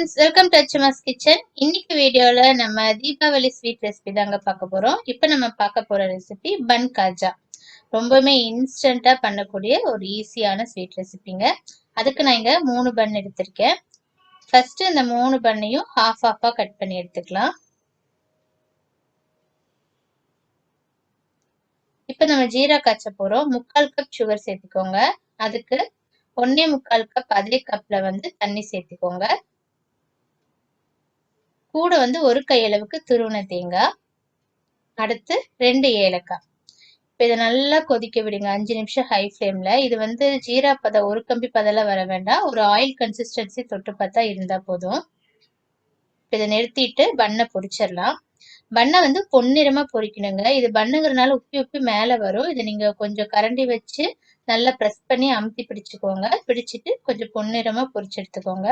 friends, welcome to Achuma'S kitchen. இன்னைக்கு வீடியோல நம்ம தீபாவளி ஸ்வீட் ரெசிபி தாங்க பார்க்க போறோம். இப்போ நம்ம பார்க்க போற ரெசிபி பன் காஜா. ரொம்பவே இன்ஸ்டன்ட்டா பண்ணக்கூடிய ஒரு ஈஸியான ஸ்வீட் ரெசிபிங்க. அதுக்கு நான் இங்க 3 பன் எடுத்திருக்கேன். ஃபர்ஸ்ட் இந்த 3 பன்னையும் half half-ஆ கட் பண்ணி எடுத்துக்கலாம். இப்போ நம்ம ஜீரா காய்ச்ச போறோம். 3/4 கப் சுகர் சேர்த்துக்கோங்க. அதுக்கு 1.25 கப் அதே கப்ல தண்ணி சேர்த்துக்கோங்க. கூட 1 கையளவுக்கு துருவன தேங்காய், அடுத்து 2 ஏலக்காய். இப்போ இதை நல்லா கொதிக்க விடுங்க 5 நிமிஷம் ஹை ஃப்ளேம்ல. இது ஜீரா பதம் ஒரு கம்பி பதெல்லாம் வர வேண்டாம், ஒரு ஆயில் கன்சிஸ்டன்சி தொட்டு பார்த்தா இருந்தா போதும். இதை நிறுத்திட்டு பண்ணை பொரிச்சிடலாம். பண்ணை பொன்னிறமா பொரிக்கணுங்க. இது பண்ணுங்கிறதுனால உப்பி உப்பி மேல வரும். இதை நீங்க கொஞ்சம் கரண்டி வச்சு நல்லா ப்ரெஸ் பண்ணி அமுத்தி பிடிச்சுக்கோங்க. பிடிச்சிட்டு கொஞ்சம் பொன்னிறமா பொரிச்சு எடுத்துக்கோங்க.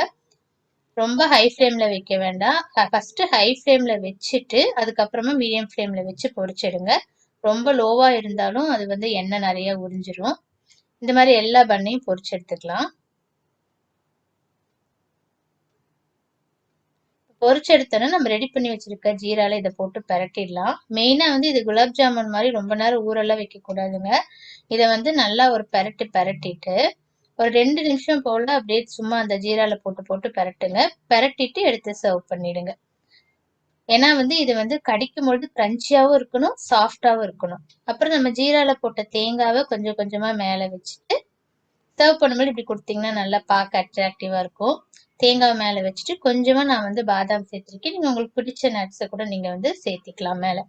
ரொம்ப ஹை ஃப்ளேம்ல வைக்க வேண்டாம். ஃபர்ஸ்ட் ஹை ஃப்ளேம்ல வச்சுட்டு அதுக்கப்புறமா மீடியம் ஃப்ளேம்ல வச்சு பொரிச்சிடுங்க. ரொம்ப லோவா இருந்தாலும் அது எண்ணெய் நிறைய உறிஞ்சிரும். இந்த மாதிரி எல்லா பண்ணையும் பொரிச்சு எடுத்துக்கலாம். பொரிச்சு எடுத்தோன்னா நம்ம ரெடி பண்ணி வச்சிருக்க ஜீரால இதை போட்டு பரட்டிடலாம். மெயினா இது குலாப் ஜாமுன் மாதிரி ரொம்ப நேரம் ஊரெல்லாம் வைக்க கூடாதுங்க. இதை நல்லா ஒரு பரட்டிட்டு ஒரு 2 நிமிஷம் போல அப்படியே சும்மா அந்த ஜீரால போட்டு பரட்டுங்க. பரட்டிட்டு எடுத்து சர்வ் பண்ணிடுங்க. ஏன்னா இது கடிக்கும் பொழுது கிரன்ச்சியாவும் இருக்கணும், சாஃப்டாவும் இருக்கணும். அப்புறம் நம்ம ஜீரால போட்ட தேங்காவை கொஞ்சம் கொஞ்சமா மேல வச்சுட்டு சர்வ் பண்ணும்போது இப்படி கொடுத்தீங்கன்னா நல்லா பார்க்க அட்ராக்டிவா இருக்கும். தேங்காய் மேல வச்சுட்டு கொஞ்சமா நான் பாதாம் சேர்த்திருக்கேன். நீங்க உங்களுக்கு பிடிச்ச நட்ஸை கூட நீங்க சேர்த்திக்கலாம் மேல.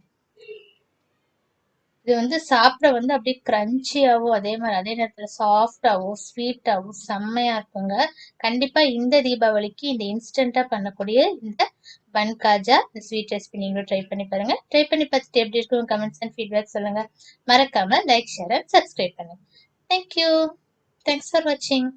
இது சாப்பிட அப்படியே கிரன்ச்சியாவும் அதே நேரத்துல சாஃப்டாவும் ஸ்வீட்டாவும் செம்மையா இருக்குங்க. கண்டிப்பா இந்த தீபாவளிக்கு இந்த இன்ஸ்டன்டா பண்ணக்கூடிய இந்த பன் காஜா இந்த ஸ்வீட் ரெசிபி நீங்களும் ட்ரை பண்ணி பாருங்க. ட்ரை பண்ணி பார்த்துட்டு எப்படி இருக்கும் கமெண்ட்ஸ் அண்ட் ஃபீட்பேக் சொல்லுங்க. மறக்காம லைக், ஷேர் அண்ட் சப்ஸ்கிரைப் பண்ணுங்க. தேங்க்யூ. தேங்க்ஸ் ஃபார் வாட்சிங்.